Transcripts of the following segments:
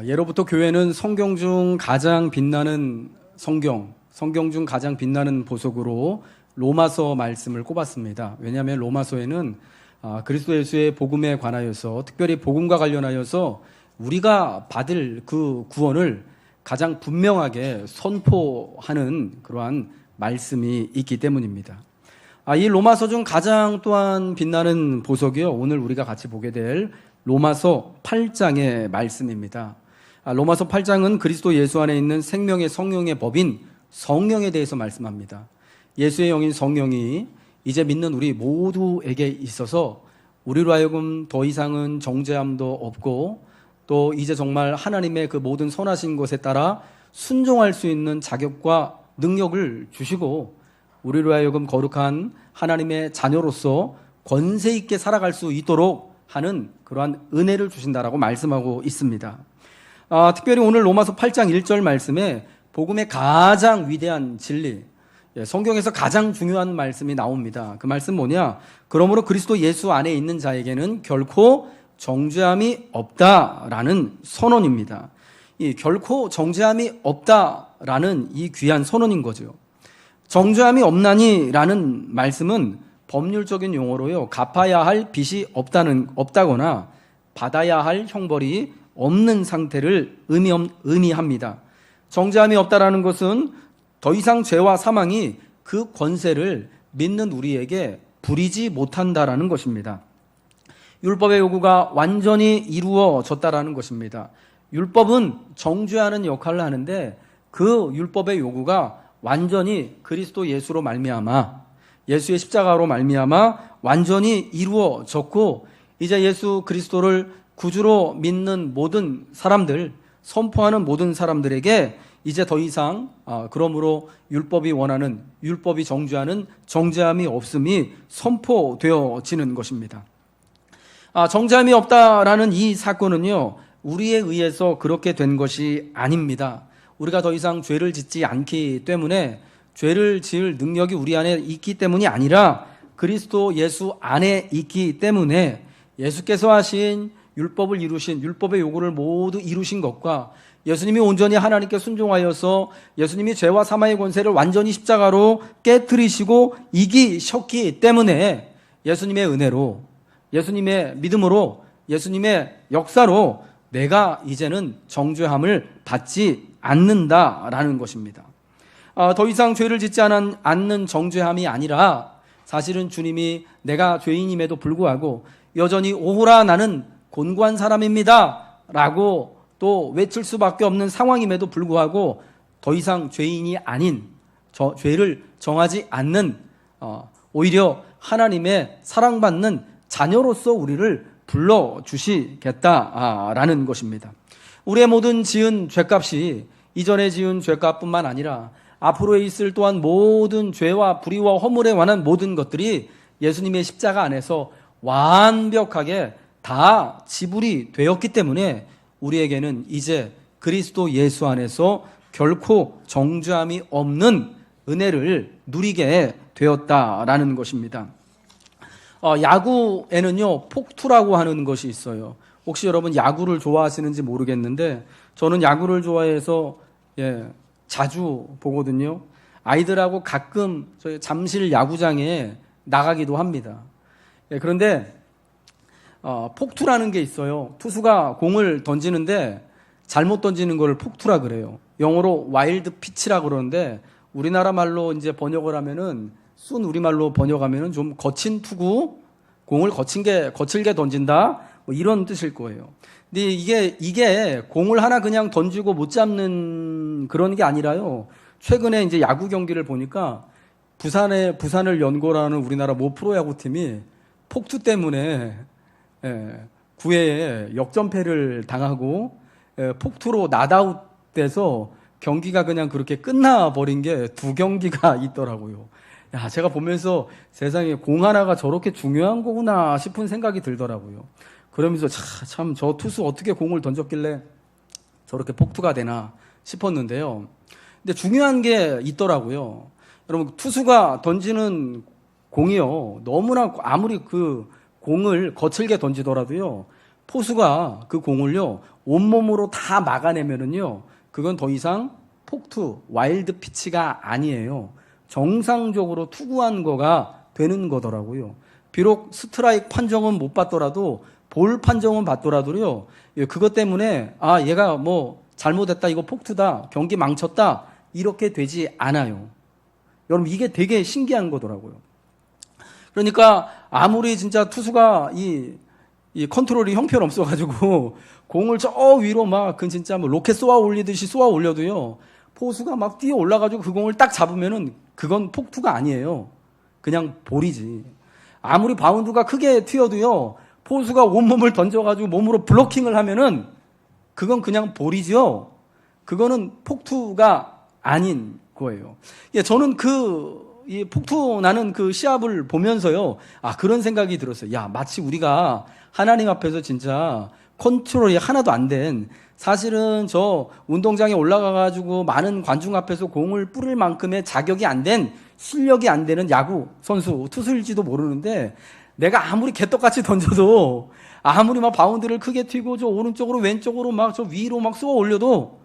예로부터 교회는 성경 중 가장 빛나는 성경 중 가장 빛나는 보석으로 로마서 말씀을 꼽았습니다. 왜냐하면 로마서에는 그리스도 예수의 복음에 관하여서, 특별히 복음과 관련하여서 우리가 받을 그 구원을 가장 분명하게 선포하는 그러한 말씀이 있기 때문입니다. 이 로마서 중 가장 또한 빛나는 보석이요, 오늘 우리가 같이 보게 될 로마서 8장의 말씀입니다. 로마서 8장은 그리스도 예수 안에 있는 생명의 성령의 법인 성령에 대해서 말씀합니다. 예수의 영인 성령이 이제 믿는 우리 모두에게 있어서 우리로 하여금 더 이상은 정죄함도 없고, 또 이제 정말 하나님의 그 모든 선하신 것에 따라 순종할 수 있는 자격과 능력을 주시고, 우리로 하여금 거룩한 하나님의 자녀로서 권세 있게 살아갈 수 있도록 하는 그러한 은혜를 주신다라고 말씀하고 있습니다. 특별히 오늘 로마서 8장 1절 말씀에 복음의 가장 위대한 진리, 성경에서 가장 중요한 말씀이 나옵니다. 그 말씀 뭐냐? 그러므로 그리스도 예수 안에 있는 자에게는 결코 정죄함이 없다라는 선언입니다. 이 결코 정죄함이 없다라는 이 귀한 선언인 거죠. 정죄함이 없나니라는 말씀은 법률적인 용어로요, 갚아야 할 빚이 없다거나 받아야 할 형벌이 없는 상태를 의미합니다. 정죄함이 없다라는 것은 더 이상 죄와 사망이 그 권세를 믿는 우리에게 부리지 못한다라는 것입니다. 율법의 요구가 완전히 이루어졌다라는 것입니다. 율법은 정죄하는 역할을 하는데 그 율법의 요구가 완전히 그리스도 예수로 말미암아, 예수의 십자가로 말미암아 완전히 이루어졌고, 이제 예수 그리스도를 구주로 믿는 모든 사람들, 선포하는 모든 사람들에게 이제 더 이상 그러므로 율법이 원하는, 율법이 정죄하는 정죄함이 없음이 선포되어지는 것입니다. 정죄함이 없다라는 이 사건은요, 우리에 의해서 그렇게 된 것이 아닙니다. 우리가 더 이상 죄를 짓지 않기 때문에, 죄를 지을 능력이 우리 안에 있기 때문이 아니라 그리스도 예수 안에 있기 때문에, 예수께서 하신 율법을 이루신, 율법의 요구를 모두 이루신 것과 예수님이 온전히 하나님께 순종하여서 예수님이 죄와 사망의 권세를 완전히 십자가로 깨뜨리시고 이기셨기 때문에, 예수님의 은혜로, 예수님의 믿음으로, 예수님의 역사로 내가 이제는 정죄함을 받지 않는다라는 것입니다. 더 이상 죄를 짓지 않는 정죄함이 아니라, 사실은 주님이 내가 죄인임에도 불구하고 여전히 오호라 나는 곤고한 사람입니다 라고 또 외칠 수밖에 없는 상황임에도 불구하고 더 이상 죄인이 아닌, 죄를 정하지 않는, 오히려 하나님의 사랑받는 자녀로서 우리를 불러주시겠다라는 것입니다. 우리의 모든 지은 죄값이, 이전에 지은 죄값뿐만 아니라 앞으로 있을 또한 모든 죄와 불의와 허물에 관한 모든 것들이 예수님의 십자가 안에서 완벽하게 다 지불이 되었기 때문에 우리에게는 이제 그리스도 예수 안에서 결코 정죄함이 없는 은혜를 누리게 되었다라는 것입니다. 야구에는요, 폭투라고 하는 것이 있어요. 혹시 여러분 야구를 좋아하시는지 모르겠는데, 저는 야구를 좋아해서 자주 보거든요. 아이들하고 가끔 저희 잠실 야구장에 나가기도 합니다. 그런데 폭투라는 게 있어요. 투수가 공을 던지는데 잘못 던지는 걸 폭투라 그래요. 영어로 와일드 피치라 그러는데, 우리나라 말로 이제 번역을 하면은, 순 우리말로 번역하면은 좀 거친 투구, 공을 거칠게 던진다, 뭐 이런 뜻일 거예요. 근데 이게 공을 하나 그냥 던지고 못 잡는 그런 게 아니라요. 최근에 이제 야구 경기를 보니까 부산을 연고라는 우리나라 모 프로야구팀이 폭투 때문에 9회에 역전패를 당하고 폭투로 낫아웃돼서 경기가 그냥 그렇게 끝나버린 게 2경기가 있더라고요. 제가 보면서 세상에 공 하나가 저렇게 중요한 거구나 싶은 생각이 들더라고요. 그러면서 참 저 투수 어떻게 공을 던졌길래 저렇게 폭투가 되나 싶었는데요. 근데 중요한 게 있더라고요. 여러분, 투수가 던지는 공이요, 너무나 아무리 그 공을 거칠게 던지더라도요, 포수가 그 공을요 온몸으로 다 막아내면은요, 그건 더 이상 폭투, 와일드 피치가 아니에요. 정상적으로 투구한 거가 되는 거더라고요. 비록 스트라이크 판정은 못 받더라도 볼 판정은 받더라도요, 그것 때문에 얘가 뭐 잘못했다, 이거 폭투다, 경기 망쳤다, 이렇게 되지 않아요. 여러분, 이게 되게 신기한 거더라고요. 그러니까 아무리 진짜 투수가 이 컨트롤이 형편없어가지고 공을 저 위로 막 그 진짜 뭐 로켓 쏘아 올리듯이 쏘아 올려도요, 포수가 막 뛰어 올라가지고 그 공을 딱 잡으면은 그건 폭투가 아니에요. 그냥 볼이지. 아무리 바운드가 크게 튀어도요, 포수가 온몸을 던져가지고 몸으로 블로킹을 하면은 그건 그냥 볼이죠. 그거는 폭투가 아닌 거예요. 저는 이 폭투 나는 그 시합을 보면서요, 그런 생각이 들었어요. 마치 우리가 하나님 앞에서 진짜 컨트롤이 하나도 안 된, 사실은 저 운동장에 올라가가지고 많은 관중 앞에서 공을 뿌릴 만큼의 자격이 안 된, 실력이 안 되는 야구 선수, 투수일지도 모르는데, 내가 아무리 개떡같이 던져도, 아무리 막 바운드를 크게 튀고, 저 오른쪽으로 왼쪽으로 막 저 위로 막 쏘아 올려도,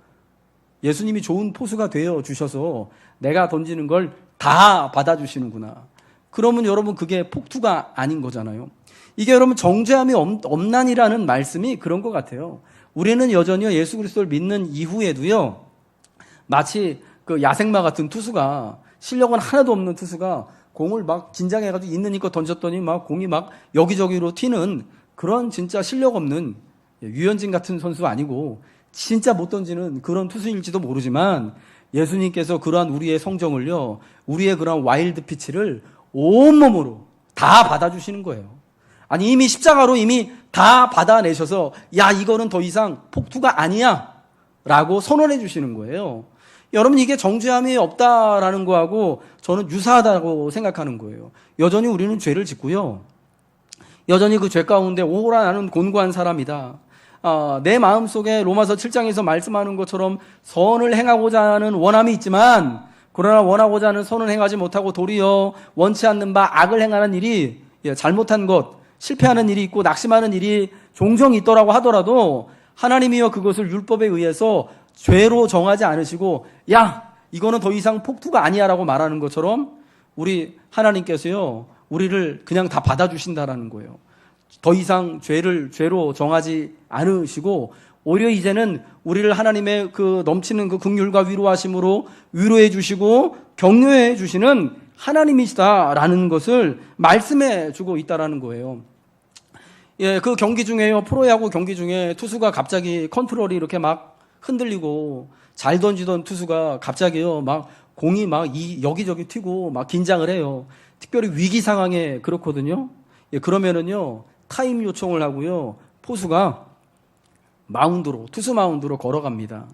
예수님이 좋은 포수가 되어 주셔서 내가 던지는 걸 다 받아주시는구나. 그러면 여러분, 그게 폭투가 아닌 거잖아요. 이게 여러분, 정죄함이 없나니라는 말씀이 그런 것 같아요. 우리는 여전히 예수 그리스도를 믿는 이후에도요, 마치 그 야생마 같은 투수가, 실력은 하나도 없는 투수가 공을 막 긴장해가지고 있는 힘껏 던졌더니 막 공이 막 여기저기로 튀는 그런 진짜 실력 없는 유현진 같은 선수 아니고 진짜 못 던지는 그런 투수일지도 모르지만, 예수님께서 그러한 우리의 성정을요, 우리의 그러한 와일드 피치를 온몸으로 다 받아주시는 거예요. 아니, 이미 십자가로 이미 다 받아내셔서, 이거는 더 이상 폭투가 아니야 라고 선언해 주시는 거예요. 여러분, 이게 정죄함이 없다라는 거하고 저는 유사하다고 생각하는 거예요. 여전히 우리는 죄를 짓고요, 여전히 그 죄 가운데 오라 나는 곤고한 사람이다. 내 마음속에 로마서 7장에서 말씀하는 것처럼 선을 행하고자 하는 원함이 있지만, 그러나 원하고자 하는 선을 행하지 못하고 도리어 원치 않는 바 악을 행하는 일이, 잘못한 것, 실패하는 일이 있고 낙심하는 일이 종종 있더라고 하더라도, 하나님이여 그것을 율법에 의해서 죄로 정하지 않으시고, 이거는 더 이상 폭투가 아니야 라고 말하는 것처럼, 우리 하나님께서요, 우리를 그냥 다 받아주신다라는 거예요. 더 이상 죄로 정하지 않으시고, 오히려 이제는 우리를 하나님의 그 넘치는 그 긍휼과 위로하심으로 위로해 주시고 격려해 주시는 하나님이시다라는 것을 말씀해 주고 있다라는 거예요. 그 경기 중에요, 프로야구 경기 중에 투수가 갑자기 컨트롤이 이렇게 막 흔들리고, 잘 던지던 투수가 갑자기요, 막 공이 막 여기저기 튀고 막 긴장을 해요. 특별히 위기 상황에 그렇거든요. 그러면은요, 타임 요청을 하고요, 포수가 투수 마운드로 걸어갑니다.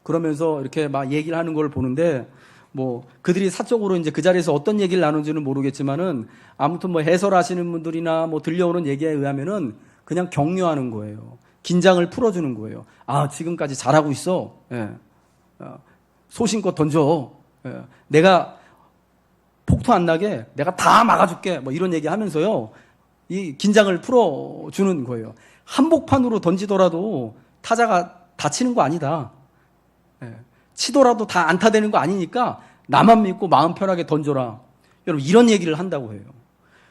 그러면서 이렇게 막 얘기를 하는 걸 보는데, 뭐 그들이 사적으로 이제 그 자리에서 어떤 얘기를 나누는지는 모르겠지만은, 아무튼 뭐 해설하시는 분들이나 뭐 들려오는 얘기에 의하면은 그냥 격려하는 거예요. 긴장을 풀어주는 거예요. 지금까지 잘하고 있어. 소신껏 던져. 내가 폭투 안 나게 내가 다 막아줄게. 뭐 이런 얘기 하면서요, 이 긴장을 풀어주는 거예요. 한복판으로 던지더라도 타자가 다치는 거 아니다. 치더라도 다 안타되는 거 아니니까 나만 믿고 마음 편하게 던져라. 여러분, 이런 얘기를 한다고 해요.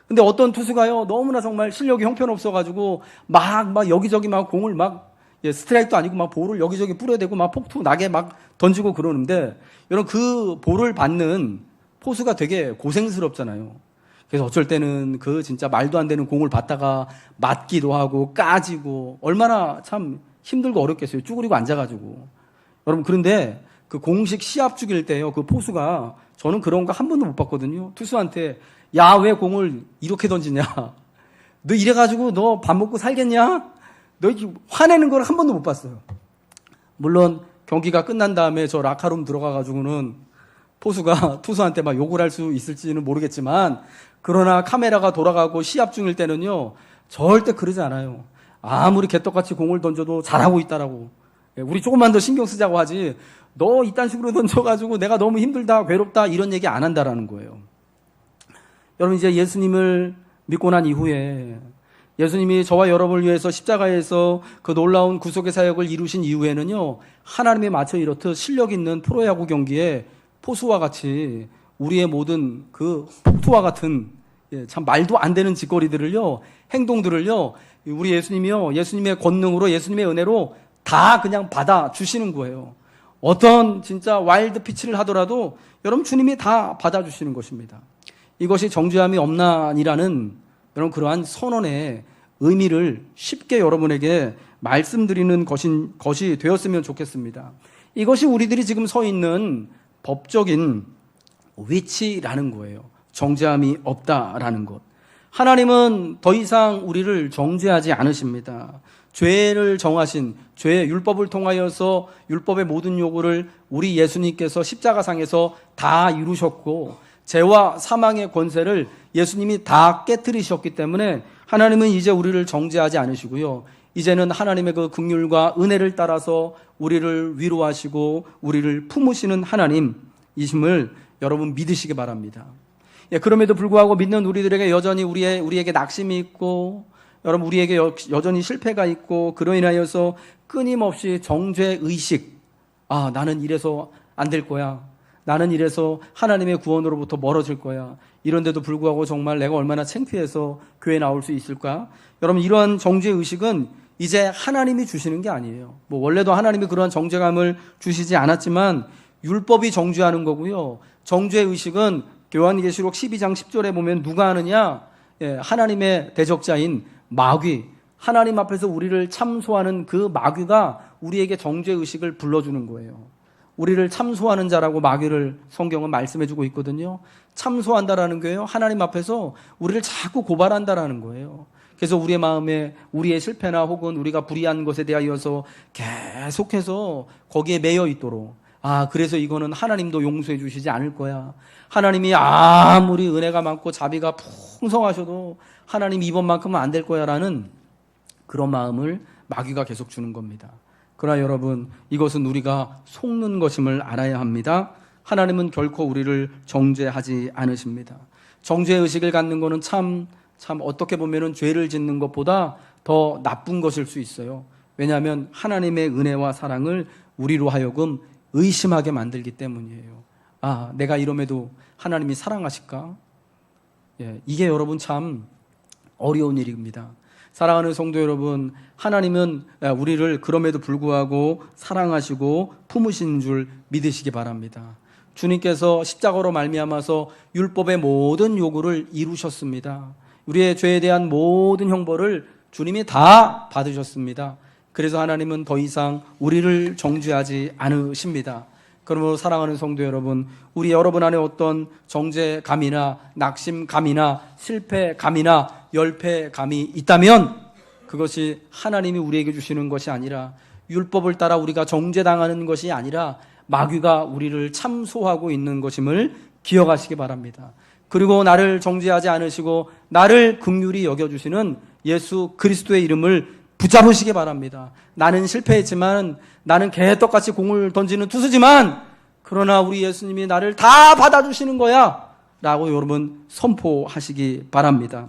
근데 어떤 투수가요, 너무나 정말 실력이 형편없어가지고 막 여기저기 막 공을 막, 스트라이크도 아니고 막 볼을 여기저기 뿌려대고 막 폭투 나게 막 던지고 그러는데, 여러분, 그 볼을 받는 포수가 되게 고생스럽잖아요. 그래서 어쩔 때는 그 진짜 말도 안 되는 공을 받다가 맞기도 하고 까지고, 얼마나 참 힘들고 어렵겠어요. 쭈그리고 앉아가지고. 여러분, 그런데 그 공식 시합 중일 때요, 그 포수가, 저는 그런 거 한 번도 못 봤거든요. 투수한테, 왜 공을 이렇게 던지냐? 너 이래가지고 너 밥 먹고 살겠냐? 너 화내는 걸 한 번도 못 봤어요. 물론 경기가 끝난 다음에 저 라카룸 들어가가지고는 포수가 투수한테 막 욕을 할 수 있을지는 모르겠지만, 그러나 카메라가 돌아가고 시합 중일 때는요, 절대 그러지 않아요. 아무리 개떡같이 공을 던져도 잘하고 있다라고. 우리 조금만 더 신경 쓰자고 하지, 너 이딴 식으로 던져가지고 내가 너무 힘들다, 괴롭다, 이런 얘기 안 한다라는 거예요. 여러분, 이제 예수님을 믿고 난 이후에 예수님이 저와 여러분을 위해서 십자가에서 그 놀라운 구속의 사역을 이루신 이후에는요, 하나님이 마쳐 이렇듯 실력 있는 프로야구 경기에 포수와 같이 우리의 모든 그 폭투와 같은 참 말도 안 되는 짓거리들을요, 행동들을요, 우리 예수님이요, 예수님의 권능으로, 예수님의 은혜로 다 그냥 받아 주시는 거예요. 어떤 진짜 와일드 피치를 하더라도 여러분 주님이 다 받아 주시는 것입니다. 이것이 정죄함이 없나니라는 여러분 그러한 선언의 의미를 쉽게 여러분에게 말씀드리는 것이 되었으면 좋겠습니다. 이것이 우리들이 지금 서 있는 법적인 위치라는 거예요. 정죄함이 없다라는 것. 하나님은 더 이상 우리를 정죄하지 않으십니다. 죄를 정하신 죄의 율법을 통하여서 율법의 모든 요구를 우리 예수님께서 십자가상에서 다 이루셨고, 죄와 사망의 권세를 예수님이 다 깨뜨리셨기 때문에 하나님은 이제 우리를 정죄하지 않으시고요, 이제는 하나님의 그 긍휼과 은혜를 따라서 우리를 위로하시고 우리를 품으시는 하나님이심을 여러분 믿으시기 바랍니다. 그럼에도 불구하고 믿는 우리들에게 여전히 우리에게 낙심이 있고, 여러분 우리에게 여전히 실패가 있고, 그로 인하여서 끊임없이 정죄의식, 나는 이래서 안 될 거야, 나는 이래서 하나님의 구원으로부터 멀어질 거야, 이런데도 불구하고 정말 내가 얼마나 창피해서 교회에 나올 수 있을까? 여러분 이러한 정죄의식은 이제 하나님이 주시는 게 아니에요. 원래도 하나님이 그러한 정죄감을 주시지 않았지만 율법이 정죄하는 거고요, 정죄의식은 요한계시록 12장 10절에 보면 누가 하느냐? 하나님의 대적자인 마귀, 하나님 앞에서 우리를 참소하는 그 마귀가 우리에게 정죄의식을 불러주는 거예요. 우리를 참소하는 자라고 마귀를 성경은 말씀해주고 있거든요. 참소한다라는 거예요. 하나님 앞에서 우리를 자꾸 고발한다라는 거예요. 그래서 우리의 마음에 우리의 실패나 혹은 우리가 불의한 것에 대하여서 계속해서 거기에 매여 있도록, 그래서 이거는 하나님도 용서해 주시지 않을 거야, 하나님이 아무리 은혜가 많고 자비가 풍성하셔도 하나님 이번만큼은 안 될 거야 라는 그런 마음을 마귀가 계속 주는 겁니다. 그러나 여러분, 이것은 우리가 속는 것임을 알아야 합니다. 하나님은 결코 우리를 정죄하지 않으십니다. 정죄의식을 갖는 것은 참 어떻게 보면 죄를 짓는 것보다 더 나쁜 것일 수 있어요. 왜냐하면 하나님의 은혜와 사랑을 우리로 하여금 의심하게 만들기 때문이에요. 내가 이럼에도 하나님이 사랑하실까? 이게 여러분 참 어려운 일입니다. 사랑하는 성도 여러분, 하나님은 우리를 그럼에도 불구하고 사랑하시고 품으시는 줄 믿으시기 바랍니다. 주님께서 십자가로 말미암아서 율법의 모든 요구를 이루셨습니다. 우리의 죄에 대한 모든 형벌을 주님이 다 받으셨습니다. 그래서 하나님은 더 이상 우리를 정죄하지 않으십니다. 그러므로 사랑하는 성도 여러분, 우리 여러분 안에 어떤 정죄감이나 낙심감이나 실패감이나 열패감이 있다면 그것이 하나님이 우리에게 주시는 것이 아니라, 율법을 따라 우리가 정죄당하는 것이 아니라 마귀가 우리를 참소하고 있는 것임을 기억하시기 바랍니다. 그리고 나를 정죄하지 않으시고 나를 긍휼히 여겨주시는 예수 그리스도의 이름을 붙잡으시기 바랍니다. 나는 실패했지만, 나는 개떡같이 공을 던지는 투수지만, 그러나 우리 예수님이 나를 다 받아주시는 거야 라고 여러분 선포하시기 바랍니다.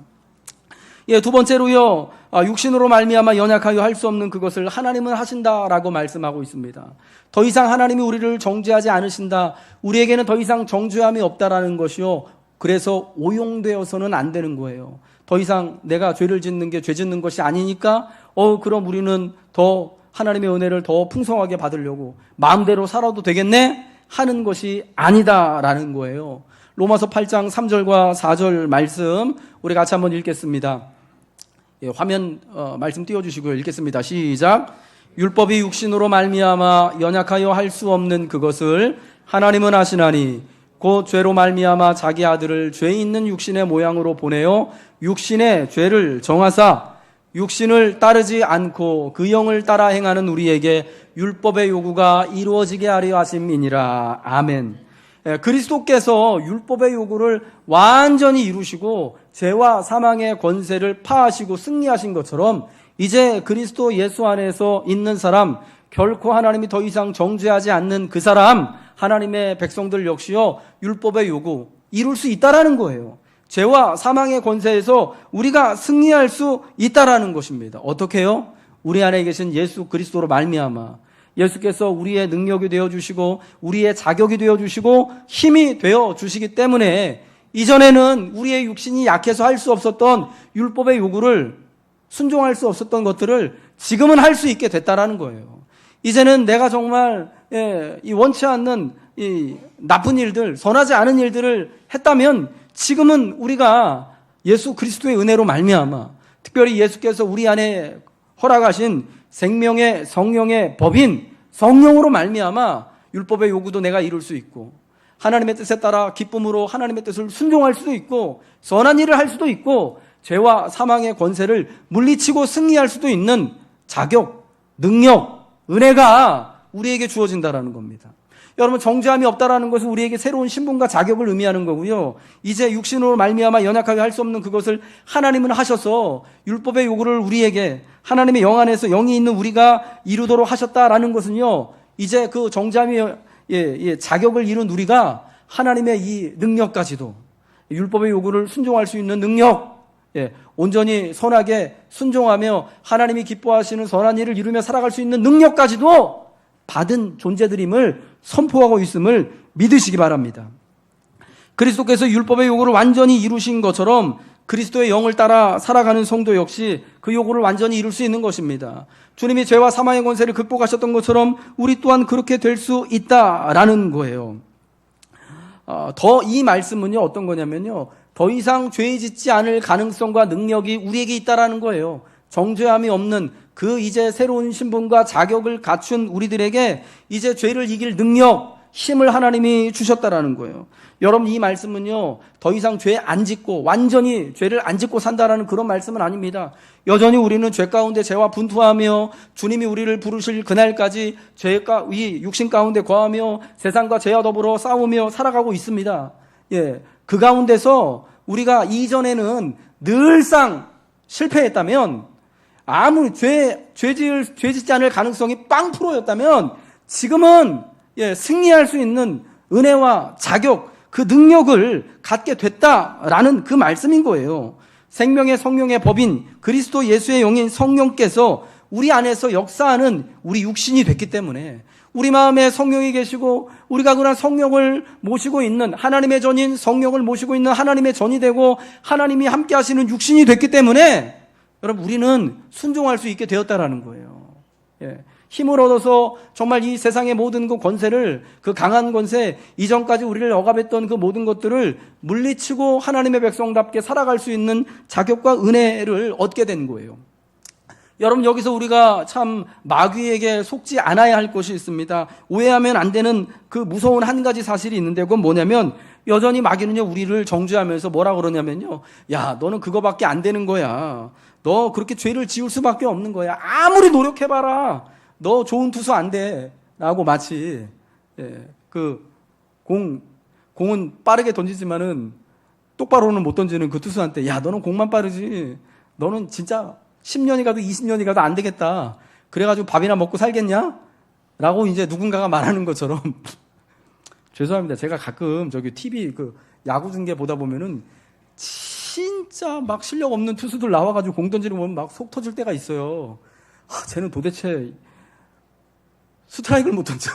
두 번째로요, 육신으로 말미암아 연약하여 할 수 없는 그것을 하나님은 하신다라고 말씀하고 있습니다. 더 이상 하나님이 우리를 정죄하지 않으신다, 우리에게는 더 이상 정죄함이 없다라는 것이요, 그래서 오용되어서는 안 되는 거예요. 더 이상 내가 죄를 짓는 게 죄 짓는 것이 아니니까 그럼 우리는 더 하나님의 은혜를 더 풍성하게 받으려고 마음대로 살아도 되겠네 하는 것이 아니다라는 거예요. 로마서 8장 3절과 4절 말씀 우리 같이 한번 읽겠습니다. 화면 말씀 띄워주시고요. 읽겠습니다. 시작. 율법이 육신으로 말미암아 연약하여 할 수 없는 그것을 하나님은 하시나니 곧 죄로 말미암아 자기 아들을 죄 있는 육신의 모양으로 보내어 육신의 죄를 정하사 육신을 따르지 않고 그 영을 따라 행하는 우리에게 율법의 요구가 이루어지게 하려 하심이니라. 아멘. 그리스도께서 율법의 요구를 완전히 이루시고 죄와 사망의 권세를 파하시고 승리하신 것처럼 이제 그리스도 예수 안에서 있는 사람, 결코 하나님이 더 이상 정죄하지 않는 그 사람, 하나님의 백성들 역시요 율법의 요구 이룰 수 있다라는 거예요. 죄와 사망의 권세에서 우리가 승리할 수 있다라는 것입니다. 어떻게요? 우리 안에 계신 예수 그리스도로 말미암아 예수께서 우리의 능력이 되어주시고 우리의 자격이 되어주시고 힘이 되어주시기 때문에 이전에는 우리의 육신이 약해서 할 수 없었던 율법의 요구를 순종할 수 없었던 것들을 지금은 할 수 있게 됐다라는 거예요. 이제는 내가 정말 이 원치 않는 이 나쁜 일들, 선하지 않은 일들을 했다면 지금은 우리가 예수 그리스도의 은혜로 말미암아 특별히 예수께서 우리 안에 허락하신 생명의 성령의 법인 성령으로 말미암아 율법의 요구도 내가 이룰 수 있고 하나님의 뜻에 따라 기쁨으로 하나님의 뜻을 순종할 수도 있고 선한 일을 할 수도 있고 죄와 사망의 권세를 물리치고 승리할 수도 있는 자격, 능력, 은혜가 우리에게 주어진다라는 겁니다. 여러분, 정죄함이 없다라는 것은 우리에게 새로운 신분과 자격을 의미하는 거고요. 이제 육신으로 말미암아 연약하게 할 수 없는 그것을 하나님은 하셔서 율법의 요구를 우리에게 하나님의 영 안에서 영이 있는 우리가 이루도록 하셨다라는 것은요. 이제 그 정죄함의 자격을 이룬 우리가 하나님의 이 능력까지도 율법의 요구를 순종할 수 있는 능력, 온전히 선하게 순종하며 하나님이 기뻐하시는 선한 일을 이루며 살아갈 수 있는 능력까지도 받은 존재들임을 선포하고 있음을 믿으시기 바랍니다. 그리스도께서 율법의 요구를 완전히 이루신 것처럼 그리스도의 영을 따라 살아가는 성도 역시 그 요구를 완전히 이룰 수 있는 것입니다. 주님이 죄와 사망의 권세를 극복하셨던 것처럼 우리 또한 그렇게 될 수 있다라는 거예요. 더 이 말씀은요, 어떤 거냐면요, 더 이상 죄 짓지 않을 가능성과 능력이 우리에게 있다라는 거예요. 정죄함이 없는 그 이제 새로운 신분과 자격을 갖춘 우리들에게 이제 죄를 이길 능력, 힘을 하나님이 주셨다라는 거예요. 여러분, 이 말씀은요, 더 이상 죄 안 짓고 완전히 죄를 안 짓고 산다라는 그런 말씀은 아닙니다. 여전히 우리는 죄 가운데 죄와 분투하며 주님이 우리를 부르실 그날까지 죄가 이 육신 가운데 거하며 세상과 죄와 더불어 싸우며 살아가고 있습니다. 그 가운데서 우리가 이전에는 늘상 실패했다면, 아무리 죄 짓지 않을 가능성이 0%였다면 지금은 승리할 수 있는 은혜와 자격, 그 능력을 갖게 됐다라는 그 말씀인 거예요. 생명의 성령의 법인 그리스도 예수의 영인 성령께서 우리 안에서 역사하는 우리 육신이 됐기 때문에 우리 마음에 성령이 계시고 우리가 그런 성령을 모시고 있는 하나님의 전인 성령을 모시고 있는 하나님의 전이 되고 하나님이 함께 하시는 육신이 됐기 때문에 여러분, 우리는 순종할 수 있게 되었다라는 거예요. 힘을 얻어서 정말 이 세상의 모든 그 권세를, 그 강한 권세, 이전까지 우리를 억압했던 그 모든 것들을 물리치고 하나님의 백성답게 살아갈 수 있는 자격과 은혜를 얻게 된 거예요. 여러분, 여기서 우리가 참 마귀에게 속지 않아야 할 것이 있습니다. 오해하면 안 되는 그 무서운 한 가지 사실이 있는데, 그건 뭐냐면 여전히 마귀는요, 우리를 정죄하면서 뭐라 그러냐면요, 야, 너는 그거밖에 안 되는 거야. 너 그렇게 죄를 지을 수밖에 없는 거야. 아무리 노력해봐라. 너 좋은 투수 안 돼. 라고 마치 공은 빠르게 던지지만은 똑바로는 못 던지는 그 투수한테, 야, 너는 공만 빠르지. 너는 진짜 10년이 가도 20년이 가도 안 되겠다. 그래가지고 밥이나 먹고 살겠냐? 라고 이제 누군가가 말하는 것처럼 죄송합니다. 제가 가끔 저기 TV 그 야구 중계 보다 보면은 진짜 막 실력 없는 투수들 나와가지고 공 던지는 거 보면 막 속 터질 때가 있어요. 쟤는 도대체 스트라이크를 못 던져.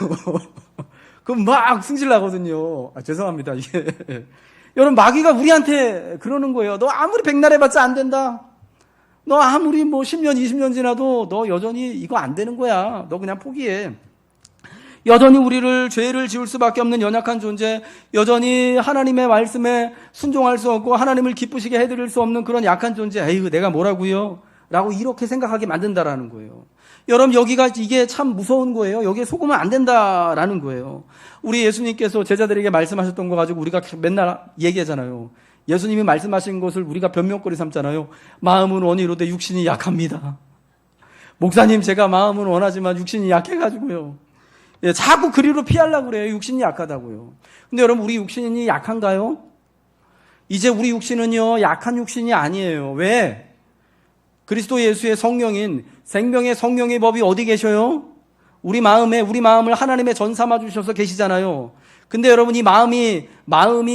그럼 막 승질 나거든요. 죄송합니다. 이게. 여러분, 마귀가 우리한테 그러는 거예요. 너 아무리 백날 해봤자 안 된다. 너 아무리 뭐 10년, 20년 지나도 너 여전히 이거 안 되는 거야. 너 그냥 포기해. 여전히 우리를 죄를 지을 수밖에 없는 연약한 존재, 여전히 하나님의 말씀에 순종할 수 없고 하나님을 기쁘시게 해드릴 수 없는 그런 약한 존재, 에휴, 내가 뭐라고요? 라고 이렇게 생각하게 만든다라는 거예요. 여러분, 이게 참 무서운 거예요. 여기에 속으면 안 된다라는 거예요. 우리 예수님께서 제자들에게 말씀하셨던 거 가지고 우리가 맨날 얘기하잖아요. 예수님이 말씀하신 것을 우리가 변명거리 삼잖아요. 마음은 원이로되 육신이 약합니다. 목사님, 제가 마음은 원하지만 육신이 약해가지고요. 자꾸 그리로 피하려고 그래요. 육신이 약하다고요. 근데 여러분, 우리 육신이 약한가요? 이제 우리 육신은요, 약한 육신이 아니에요. 왜? 그리스도 예수의 성령인 생명의 성령의 법이 어디 계셔요? 우리 마음을 하나님의 전 삼아 주셔서 계시잖아요. 근데 여러분, 이 마음이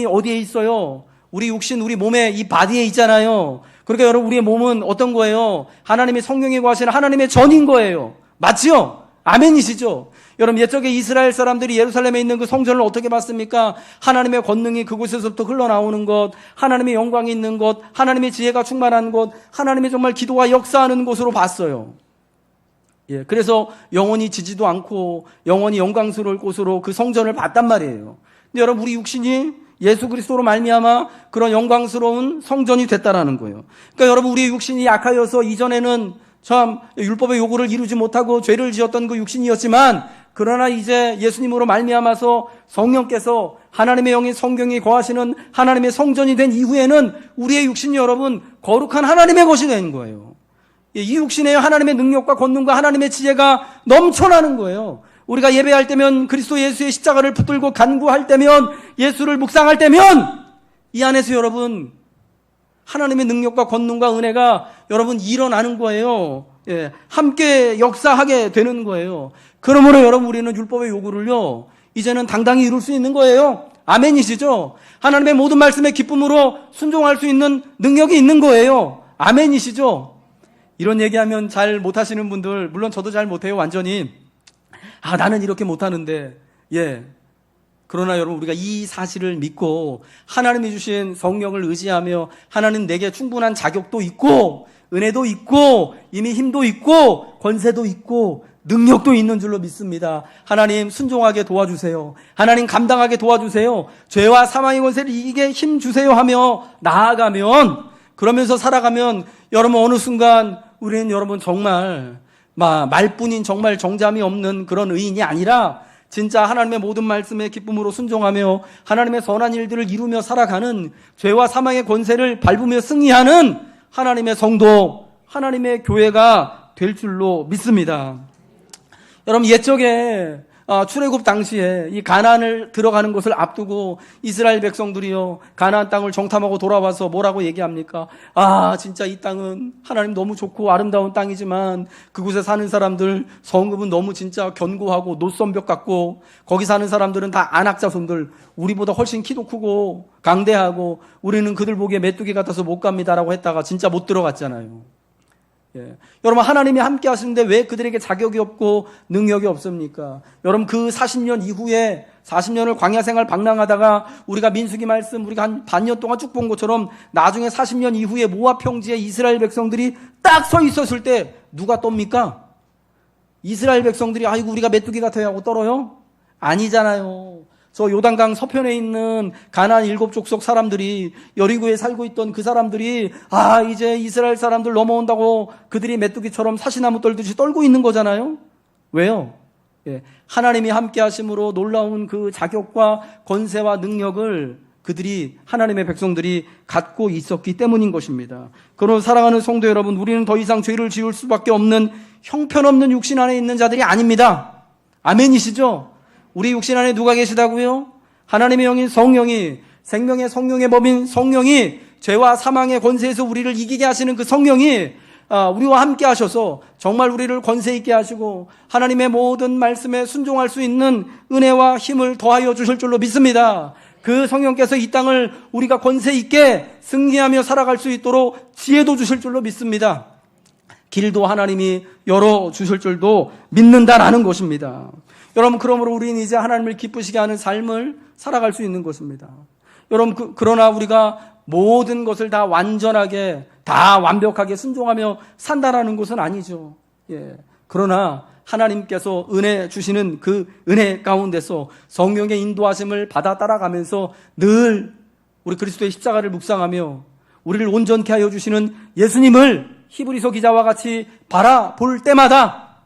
어디에 있어요? 우리 육신, 우리 몸에 이 바디에 있잖아요. 그러니까 여러분 우리의 몸은 어떤 거예요? 하나님의 성령이 거하시는 하나님의 전인 거예요. 맞지요? 아멘이시죠? 여러분 옛적에 이스라엘 사람들이 예루살렘에 있는 그 성전을 어떻게 봤습니까? 하나님의 권능이 그곳에서부터 흘러나오는 것, 하나님의 영광이 있는 것, 하나님의 지혜가 충만한 곳, 하나님의 정말 기도가 역사하는 곳으로 봤어요. 예, 그래서 영원히 지지도 않고 영원히 영광스러울 곳으로 그 성전을 봤단 말이에요. 근데 여러분 우리 육신이 예수 그리스도로 말미암아 그런 영광스러운 성전이 됐다라는 거예요. 그러니까 여러분 우리 육신이 약하여서 이전에는 참 율법의 요구를 이루지 못하고 죄를 지었던 그 육신이었지만 그러나 이제 예수님으로 말미암아서 성령께서 하나님의 영이 성경이 거하시는 하나님의 성전이 된 이후에는 우리의 육신이 여러분 거룩한 하나님의 것이 된 거예요. 이 육신에 하나님의 능력과 권능과 하나님의 지혜가 넘쳐나는 거예요. 우리가 예배할 때면 그리스도 예수의 십자가를 붙들고 간구할 때면 예수를 묵상할 때면 이 안에서 여러분 하나님의 능력과 권능과 은혜가 여러분 일어나는 거예요. 예, 함께 역사하게 되는 거예요. 그러므로 여러분 우리는 율법의 요구를요 이제는 당당히 이룰 수 있는 거예요. 아멘이시죠? 하나님의 모든 말씀에 기쁨으로 순종할 수 있는 능력이 있는 거예요. 아멘이시죠? 이런 얘기하면 잘 못하시는 분들, 물론 저도 잘 못해요 완전히. 나는 이렇게 못하는데, 예. 그러나 여러분 우리가 이 사실을 믿고 하나님이 주신 성령을 의지하며 하나님 내게 충분한 자격도 있고 은혜도 있고 이미 힘도 있고 권세도 있고 능력도 있는 줄로 믿습니다. 하나님 순종하게 도와주세요. 하나님 감당하게 도와주세요. 죄와 사망의 권세를 이기게 힘 주세요 하며 나아가면, 그러면서 살아가면 여러분 어느 순간 우리는 여러분 정말 말뿐인 정말 정잠이 없는 그런 의인이 아니라 진짜 하나님의 모든 말씀에 기쁨으로 순종하며 하나님의 선한 일들을 이루며 살아가는 죄와 사망의 권세를 밟으며 승리하는 하나님의 성도, 하나님의 교회가 될 줄로 믿습니다. 여러분 옛적에 출애굽 당시에 이 가나안을 들어가는 것을 앞두고 이스라엘 백성들이요 가나안 땅을 정탐하고 돌아와서 뭐라고 얘기합니까? 진짜 이 땅은 하나님 너무 좋고 아름다운 땅이지만 그곳에 사는 사람들 성읍은 너무 진짜 견고하고 노선벽 같고 거기 사는 사람들은 다 안악자손들, 우리보다 훨씬 키도 크고 강대하고 우리는 그들 보기에 메뚜기 같아서 못 갑니다라고 했다가 진짜 못 들어갔잖아요. 예. 여러분 하나님이 함께 하시는데 왜 그들에게 자격이 없고 능력이 없습니까? 여러분 그 40년 이후에 40년을 광야 생활 방랑하다가 우리가 민수기 말씀 우리가 한 반년 동안 쭉 본 것처럼 나중에 40년 이후에 모압 평지에 이스라엘 백성들이 딱 서 있었을 때 누가 떱니까? 이스라엘 백성들이 아이고 우리가 메뚜기 같아요 하고 떨어요? 아니잖아요. 저 요단강 서편에 있는 가나안 7족속 사람들이 여리고에 살고 있던 그 사람들이 이제 이스라엘 사람들 넘어온다고 그들이 메뚜기처럼 사시나무 떨듯이 떨고 있는 거잖아요. 왜요? 예, 하나님이 함께 하심으로 놀라운 그 자격과 권세와 능력을 그들이 하나님의 백성들이 갖고 있었기 때문인 것입니다. 그런 사랑하는 성도 여러분, 우리는 더 이상 죄를 지을 수밖에 없는 형편없는 육신 안에 있는 자들이 아닙니다. 아멘이시죠? 우리 육신 안에 누가 계시다고요? 하나님의 영인 성령이, 생명의 성령의 법인 성령이, 죄와 사망의 권세에서 우리를 이기게 하시는 그 성령이 우리와 함께 하셔서 정말 우리를 권세 있게 하시고 하나님의 모든 말씀에 순종할 수 있는 은혜와 힘을 더하여 주실 줄로 믿습니다. 그 성령께서 이 땅을 우리가 권세 있게 승리하며 살아갈 수 있도록 지혜도 주실 줄로 믿습니다. 길도 하나님이 열어주실 줄도 믿는다라는 것입니다. 여러분 그러므로 우리는 이제 하나님을 기쁘시게 하는 삶을 살아갈 수 있는 것입니다. 여러분 그러나 우리가 모든 것을 다 완전하게 다 완벽하게 순종하며 산다라는 것은 아니죠. 예. 그러나 하나님께서 은혜 주시는 그 은혜 가운데서 성령의 인도하심을 받아 따라가면서 늘 우리 그리스도의 십자가를 묵상하며 우리를 온전케 하여 주시는 예수님을 히브리서 기자와 같이 바라볼 때마다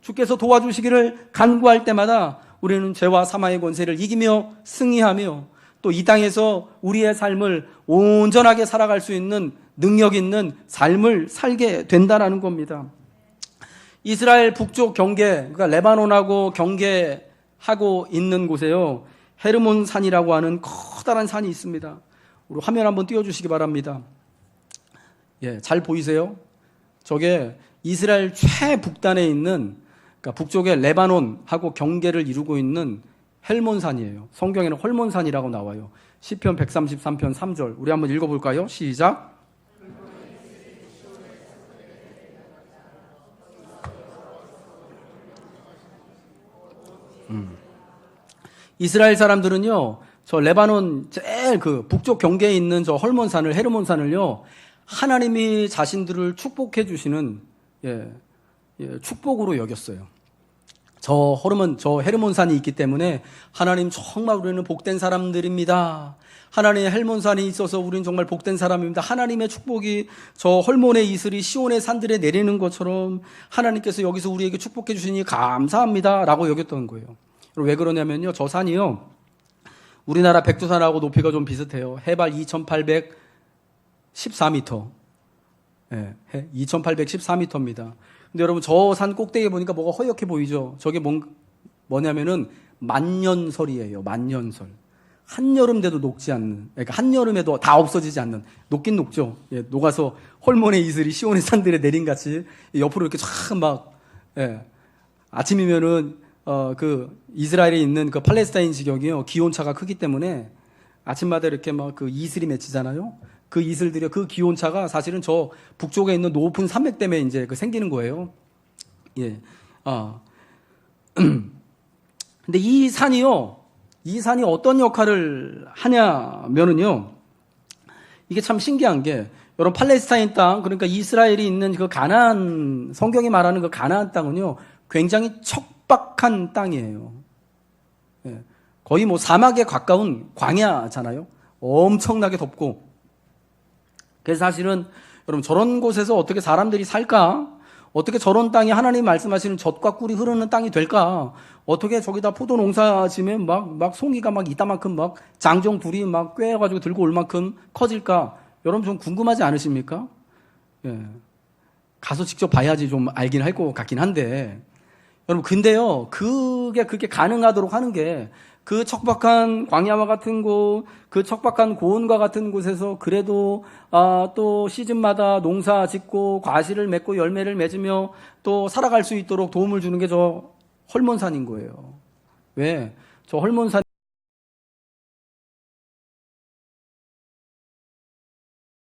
주께서 도와주시기를 간구할 때마다 우리는 죄와 사망의 권세를 이기며 승리하며 또 이 땅에서 우리의 삶을 온전하게 살아갈 수 있는 능력 있는 삶을 살게 된다는 겁니다. 이스라엘 북쪽 경계, 그러니까 레바논하고 경계하고 있는 곳에요, 헤르몬 산이라고 하는 커다란 산이 있습니다. 우리 화면 한번 띄워주시기 바랍니다. 예, 잘 보이세요? 저게 이스라엘 최북단에 있는, 그러니까 북쪽에 레바논하고 경계를 이루고 있는 헬몬산이에요. 성경에는 헐몬산이라고 나와요. 시편 133편 3절. 우리 한번 읽어볼까요? 시작. 이스라엘 사람들은요, 저 레바논 제일 그 북쪽 경계에 있는 저 헐몬산을, 헤르몬산을요, 하나님이 자신들을 축복해 주시는 축복으로 여겼어요. 저 헤르몬산이 있기 때문에 하나님 정말 우리는 복된 사람들입니다. 하나님의 헬몬산이 있어서 우리는 정말 복된 사람입니다. 하나님의 축복이 저 헐몬의 이슬이 시온의 산들에 내리는 것처럼 하나님께서 여기서 우리에게 축복해 주시니 감사합니다 라고 여겼던 거예요. 왜 그러냐면요, 저 산이요, 우리나라 백두산하고 높이가 좀 비슷해요. 해발 2814m. 2814m입니다. 근데 여러분, 저 산 꼭대기에 보니까 뭐가 허옇게 보이죠? 저게 뭐냐면은 만년설이에요. 만년설. 한여름 돼도 녹지 않는, 그러니까 한여름에도 다 없어지지 않는, 녹긴 녹죠. 녹아서 헐몬의 이슬이 시온의 산들에 내린 같이 옆으로 이렇게 쫙 막, 아침이면은 그 이스라엘에 있는 그 팔레스타인 지역이요, 기온차가 크기 때문에 아침마다 이렇게 막 그 이슬이 맺히잖아요. 그 이슬들이, 그 기온차가 사실은 저 북쪽에 있는 높은 산맥 때문에 이제 그 생기는 거예요. 근데 이 산이 어떤 역할을 하냐면은요, 이게 참 신기한 게, 여러분 팔레스타인 땅, 그러니까 이스라엘이 있는 그 가나안, 성경이 말하는 그 가나안 땅은요, 굉장히 척박한 땅이에요. 거의 뭐 사막에 가까운 광야잖아요. 엄청나게 덥고. 그래서 사실은 여러분, 저런 곳에서 어떻게 사람들이 살까? 어떻게 저런 땅이 하나님 말씀하시는 젖과 꿀이 흐르는 땅이 될까? 어떻게 저기다 포도 농사 지면 막 송이가 막 이따만큼 막 장정불이 막 꿰어가지고 들고 올 만큼 커질까? 여러분 좀 궁금하지 않으십니까? 가서 직접 봐야지 좀 알긴 할 것 같긴 한데. 여러분, 근데요, 그게 가능하도록 하는 게, 그 척박한 광야와 같은 곳, 그 척박한 고온과 같은 곳에서 그래도 또 시즌마다 농사 짓고 과실을 맺고 열매를 맺으며 또 살아갈 수 있도록 도움을 주는 게 저 헐몬산인 거예요. 왜? 저 헐몬산